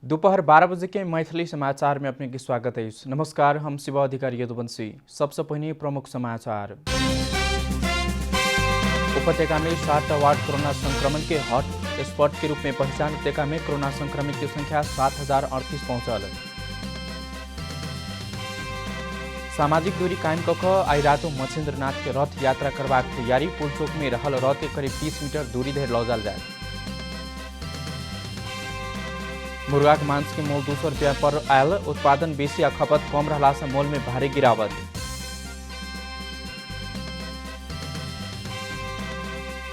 दोपहर 12 बजे के मैथिली समाचार में अपने की स्वागत है। नमस्कार, हम शिव अधिकारी यदुवंशी। सबसे पहले प्रमुख समाचार। उपत्यका में 7 वार्ड कोरोना संक्रमण के हॉट स्पॉट के रूप में पहचान। उपत्यका में कोरोना संक्रमित की संख्या 7038 पहुंचल। सामाजिक दूरी कायम कख आई रातो मछेन्द्रनाथ के रथ यात्रा करवाक तैयारी। पुलचोक में रहल रथ के करीब 30 मीटर दूरी धरि लौजल जाए। मुर्गा के मांस के मोल 200 रुपया पर आयल। उत्पादन बेसी आ खपत कम रहला से मोल में भारी गिरावट।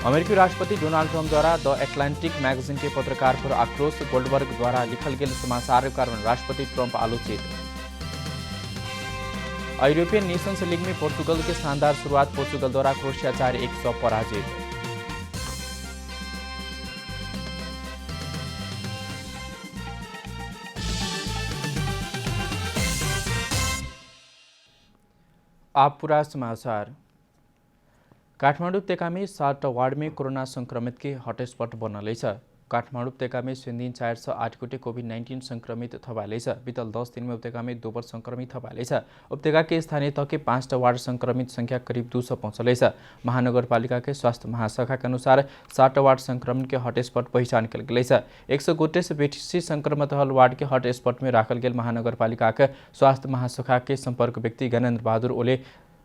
अमेरिकी राष्ट्रपति डोनाल्ड ट्रंप द्वारा द एटलांटिक मैगजीन के पत्रकार पर आक्रोश। गोल्डबर्ग द्वारा लिखल गेल समाचार के कारण राष्ट्रपति ट्रंप आलोचित। यूरोपियन नेशंस लीग में पोर्तुगल के शानदार शुरुआत। पोर्तुगल द्वारा क्रोएशिया 4-1 पराजित। आप पूरा समाचार। काठमाडौँ उपत्यका में 7 वार्ड में कोरोना संक्रमित के हॉटस्पॉट बनल छ। काठमाडौँ उपत्यका में दिन 408 गोटे कोभिड-19 संक्रमित थपाले छ। बीतल 10 दिन में उपत्यका में 2 संक्रमित थपाले छ। उपत्यका के स्थानीय तह के 5 वार्ड संक्रमित संख्या करीब 200 पहुंचल छ। महानगरपालिका के स्वास्थ्य महाशाखा के अनुसार 7 वार्ड संक्रमण के हॉटस्पॉट पहचान कल गई है। 100 गोटे से बेसी संक्रमित हल वार्ड के हॉटस्पॉट में राखल गेल महानगरपालिका के स्वास्थ्य महाशाखा के संपर्क व्यक्ति ज्ञानेन्द्र बहादुर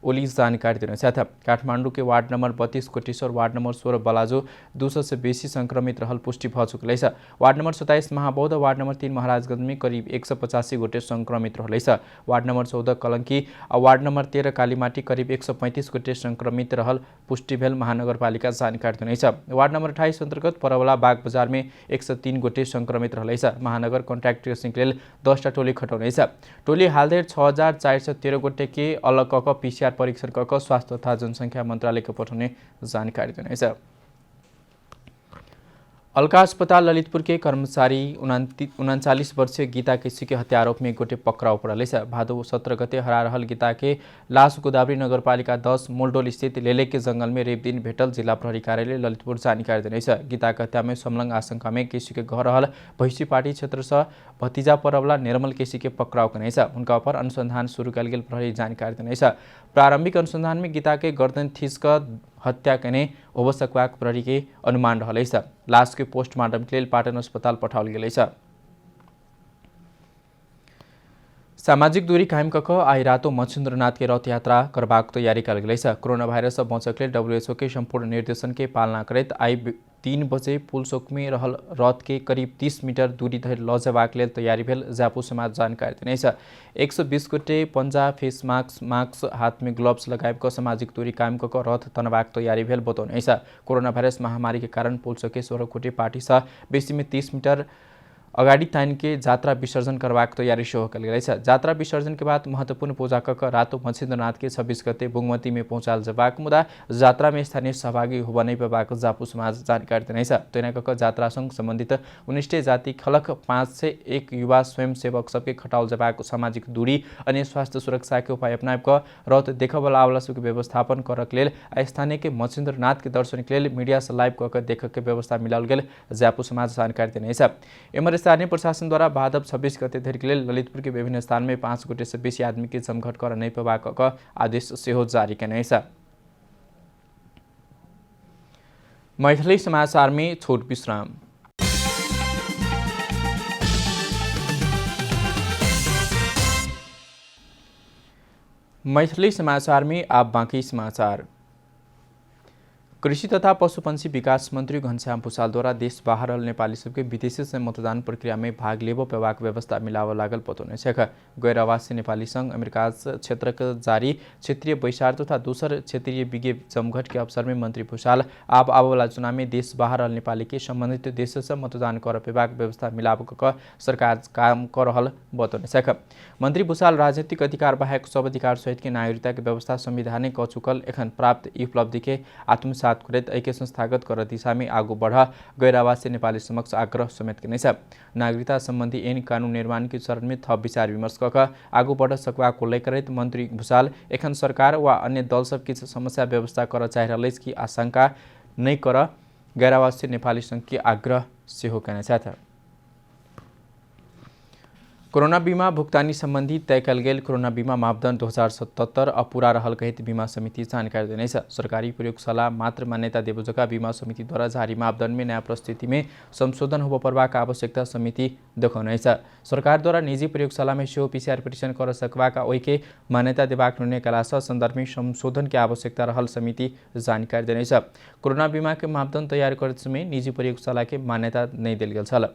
ओली जानकारी देने साथ काठमाडौँ के ward number 32 Koteshwar, ward number 16 बलाजो 200 से बेसी संक्रमित रहल पुष्टि भ चुकल छ। Ward number 27 Mahabauddha, ward number 3 Maharajganj में करीब 185 गोटे संक्रमित रहल छ। वार्ड नंबर 14 कलंकी और वार्ड नंबर 13 कालीमाटी करीब 135 गोटे संक्रमित रहल पुष्टि भेल महानगरपालिका जानकारी देने छ। वार्ड नंबर 28 अंतर्गत परवला बाग बजार में 103 गोटे संक्रमित रहल छ। महानगर कॉन्ट्रैक्ट ट्रेसिंग के लिए 10 टोली खटाउने छ। टोली हालदेर 6413 गोटे के अलग कक पीसीआर परीक्षण कक स्वास्थ्य तथा जनसंख्या मंत्रालय को पठाउने जानकारी देने छ। अलका अस्पताल ललितपुर के कर्मचारी 39 वर्षीय गीता केसी के हत्या आरोप में गोटे पकड़ाउ पड़ल है। भादो 17 गते हरा रहल गीता के लाश गोदावरी नगरपालिका 10 मोलडोल स्थित लेले के जंगल में रेप दिन भेटल जिला प्रहरी कार्यालय ललितपुर जानकारी देने छ। गीता के हत्या में संलग्न आशंका में केसी के घर रहल भैंसीपाटी क्षेत्र से भतीजा परवला निर्मल केसी के पकड़ाउ कने छ। उनका ऊपर अनुसंधान शुरू कल गेल प्रहरी जानकारी देने छ। प्रारंभिक अनुसंधान में गीता के गर्दन थिस्क हत्या कने हो सकबाक प्रहरी के अनुमान रहल छ। लाश के पोस्टमार्टम के लिए पाटन अस्पताल पठाओल गेल छ। सामाजिक दूरी कायम कक आई रातो मछेन्द्रनाथ के रथ यात्रा करबाक तैयारी कल गेल छ। कोरोना वायरस से बचक लेल WHO के संपूर्ण निर्देशन के पालना करैत आई 3 बजे पुलचोक में रहल रथ के करीब 30 मीटर दूरी धरि लजबाक लेल तैयारी भेल जापू समाज जानकारी देने छ। 120 गोटे पंजा, फेस मास्क, हाथ में ग्लव्स लगाए सामाजिक दूरी कायम कक रथ तनबाक तैयारी भेल बतौने छ। कोरोना वायरस महामारी के कारण पुलचोक के 16 गोटे पार्टी से बेसी में 30 मीटर अगाडि तान के यात्रा विसर्जन करवाक तैयारी शुरू कल गई है। यात्रा विसर्जन के बाद महत्वपूर्ण पूजा कक रातो मछेन्द्रनाथ के 26 गते बुगमती में पहुंचाल जबाक मुदा यात्रा में स्थानीय सहभागी हो नहीं पाक जापू समाज जानकारी देने छ। तैना कक यात्रा संग संबंधित 19 जाति खलक 5 से 1 युवा स्वयंसेवक सबके खटाल जबाक सामाजिक दूरी और स्वास्थ्य सुरक्षा के उपाय अपनाएब रथ देखवाला आवश्यक व्यवस्थापन करक लेल स्थानीय के मछेन्द्रनाथ के दर्शन के लिए मीडिया से लाइव कक देख के व्यवस्था मिलाल गेल जापू समाज जानकारी देने छ। स्थानीय प्रशासन द्वारा भादव 26 गते धरि के लिए ललितपुर के विभिन्न स्थान में 5 गोटे से बेसी आदमी के जमघट कर नहीं पाक आदेश सेहो जारी करने छ। मैथिली समाचार में छोट विश्राम। मैथिली समाचार में आप बाँकी समाचार। कृषि तथा पशुपंछी विकास मंत्री घनश्याम भूषाल द्वारा देश बाहर रहल नेपाली सबके विदेशी से मतदान प्रक्रिया में भाग लेबो पेबाक व्यवस्था मिलाव लागल बतौने छ। गैर आवासीय नेपाली संघ अमेरिका क्षेत्र के जारी क्षेत्रीय बैसार तथा दूसर क्षेत्रीय विज्ञ जमघट के अवसर में मंत्री भूषाल आबोला चुनाव में देश बाहर रहल नेपाली के संबंधित देश से मतदान कर पेबाक व्यवस्था मिलाव कक सरकार काम कर रहल बतौने छ। मंत्री भूषाल राजनीतिक अधिकार बाहेक सब अधिकार सहित के नागरिकता के व्यवस्था संविधानिक क चुकल एखन प्राप्त उपलब्धि के आत्मसात करत ऐक्य संस्थागत कर दिशा में आगू बढ़ा गैर आवासीय नेपाली समक्ष आग्रह समेत करने छ। नागरिकता संबंधी ऐन कानून निर्माण के चरण में थप विचार विमर्श कक आगू बढ़ सकबाको लेकर मंत्री भूषाल एखन सरकार व अन्य दल सब किछ समस्या व्यवस्था कर चाह रहल की आशंका नहीं कर गैर आवासीय नेपाली संघ के आग्रह सेहो करने छ। कोरोना बीमा भुगतानी संबंधी तय कल गेल कोरोना बीमा मापदंड 2077 अपूरा रहल कहित बीमा समिति जानकारी देनेछ। सरकारी प्रयोगशाला मात्र मान्यता देवजका बीमा समिति द्वारा जारी मापदंड में नया परिस्थिति में संशोधन हो पर्वाक आवश्यकता समिति देखौनेछ। सरकार द्वारा निजी प्रयोगशाला में सेहो पीसीआर परीक्षण कर सकवाका ओइके मान्यता देवाक निर्णय कलास संदर्भ में संशोधन की आवश्यकता रहल समिति जानकारी देनेछ। कोरोना बीमा के मापदंड तैयार करते समय निजी प्रयोगशाला के मान्यता नहीं दिल गेल छल।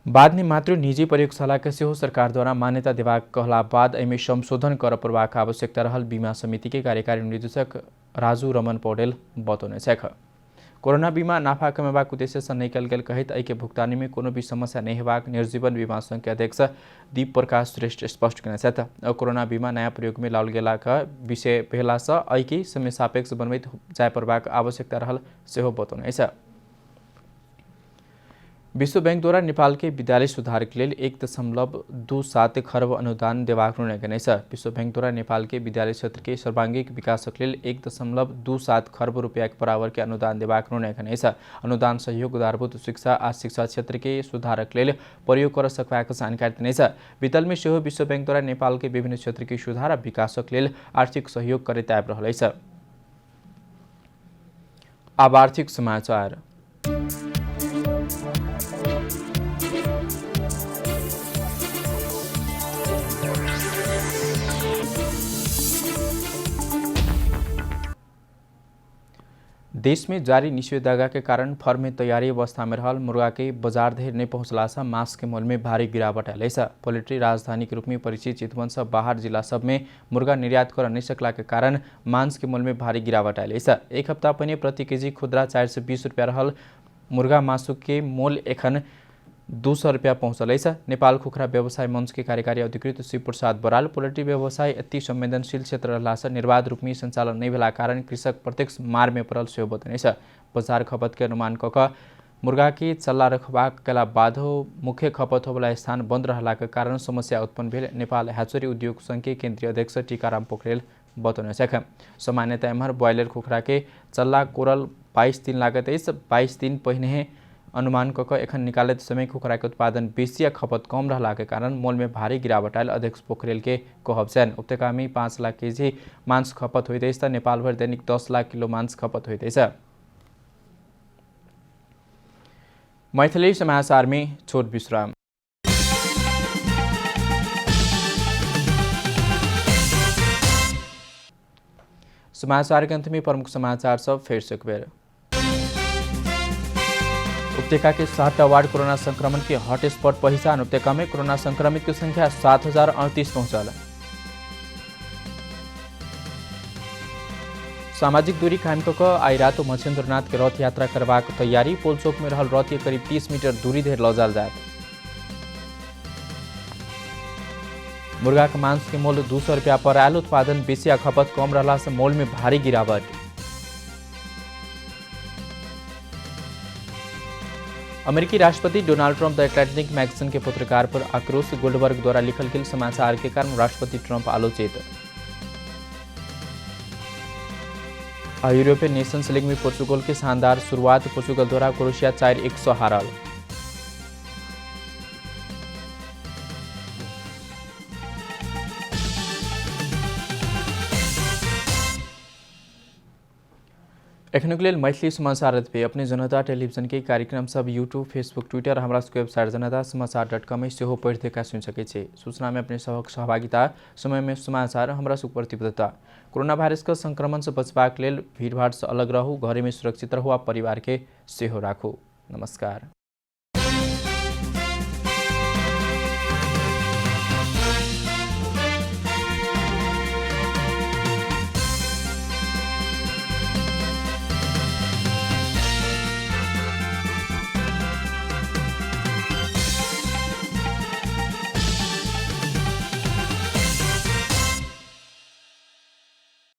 बाद में मात्र निजी प्रयोगशाला के सेहो सरकार द्वारा मान्यता देवाक कहला बाद एमे संशोधन कर पर्वाक आवश्यकता रहल बीमा समिति के कार्यकारी निर्देशक राजू रमन पौडेल बतौनेछ। कोरोना बीमा नाफा कमेबाक उद्देश्य से नहीं कल गेल कहित एके भुगतानी में कोनो भी समस्या नहीं हेबाक निर्जीवन बीमा संघ के अध्यक्ष दीप प्रकाश श्रेष्ठ स्पष्ट करेछ। कोरोना बीमा नया प्रयोग में लाओल गेलाका विषय भेला से एके समय सापेक्ष बनबैत जाय पर्वाक आवश्यकता रहल सेहो बतौनेछ। विश्व बैंक द्वारा नेपाल के विद्यालय सुधार के लिए 1.27 खरब अनुदान देवाक निर्णय गनेछ। विश्व बैंक द्वारा नेपाल के विद्यालय क्षेत्र के सर्वांगीण विकास के लिए 1.27 खरब रुपया के बराबर के अनुदान देवाक निर्णय गनेछ। अनुदान सहयोग आधारभूत शिक्षा आ शिक्षा क्षेत्र के सुधार के लिए प्रयोग कर सकबाक जानकारी दिनेछ। वितल में सेहो विश्व बैंक द्वारा नेपाल के विभिन्न क्षेत्र के सुधार आ विकास के लिए आर्थिक सहयोग करैत आबि रहल। अब आर्थिक समाचार। देश में जारी निषेधाज्ञा के कारण फर्म में तैयारी अवस्था में रहल मुर्गा के बाजार धरि नहीं पहुंचला से मांस के मूल्य में भारी गिरावट आयल। पोल्ट्री राजधानी के रूप में परिचित चितवन से बाहर जिला सब में मुर्गा निर्यात कर नहीं सकला के कारण मांस के मूल्य में भारी गिरावट आयल। एक हफ्ता पहले प्रति केजी खुदरा 420 रुपया रहल मुर्गा मासु के मूल्य एखन 200 रुपया पहुँचल। नेपाल कुखुरा व्यवसाय मंच के कार्यकारी अधिकृत शिव प्रसाद बराल पोल्ट्री व्यवसाय अति संवेदनशील क्षेत्र रहला से निर्बाध रूप में संचालन नहीं भेला कारण कृषक प्रत्यक्ष मार में पड़ल सेहो बतनेछ। बाजार खपत के अनुमान कऽ मुर्गा के चल्ला रखबाक कला बाद मुख्य खपत होवला स्थान बंद रहला के कारण समस्या उत्पन्न भेल। नेपाल हैचरी उद्योग संघ के केंद्रीय अध्यक्ष टीकाराम पोखरेल बतौनेछ। सामान्यतः एम्हर ब्रॉयलर कुखुरा के चल्ला कोरल 22 दिन लागत। 22 दिन पहले अनुमान कऽ एखन निकालत समय कुखुरा के उत्पादन बेसी आ खपत कम रहला के कारण मोल में भारी गिरावट आयल। अध्यक्ष पोखरेल के कहब छनि उपत्यका में 5 लाख केजी मांस खपत होइत अछि। नेपाल भर दैनिक 10 लाख किलो मांस खपत होइत अछि। मैथिली समाचार में छोट विश्राम। समाचार के अंत में प्रमुख समाचार सब फिर से एक बेर। उपत्यका के 7 वार्ड कोरोना संक्रमण के हॉटस्पॉट पहचान। उपत्यका में कोरोना संक्रमित की संख्या 7038 पहुंचल। सामाजिक दूरी कायम कऽ आई रातो मच्छिन्द्रनाथ के रथ यात्रा करबाक तैयारी। पोलचौक में रहल रथ के करीब 30 मीटर दूरी धरि लऽ जाल जायत। मुर्गा के मांस के मूल्य 200 रुपया पर आयल। उत्पादन बेसी आ खपत कम रहला से मोल में भारी गिरावट। अमेरिकी राष्ट्रपति Donald Trump the Atlantic magazine के पत्रकार पर आक्रोश। गोल्डबर्ग द्वारा लिखल गेल समाचार के कारण राष्ट्रपति ट्रंप आलोचित। यूरोपियन नेशंस लीग में पोर्चुगल के शानदार शुरुआत। पोर्चुगल द्वारा क्रोएशिया 4-1 से हारल। एखन के लिए मैथिली समाचार पे अपने जनता टेलीविजन के कार्यक्रम सब यूट्यूब फेसबुक ट्विटर हमारा वेबसाइट जनता-समाचार.com में सेहो पढ़ देखा सुन सके छे। सूचना में अपने सबक सहभागिता समय में समाचार हमारा प्रतिबद्धता। कोरोना वायरस का संक्रमण से बचबाक लेल भीड़ भाड़ से अलग रहू, घरे में सुरक्षित रहू आ परिवार के सेहो राखू। नमस्कार।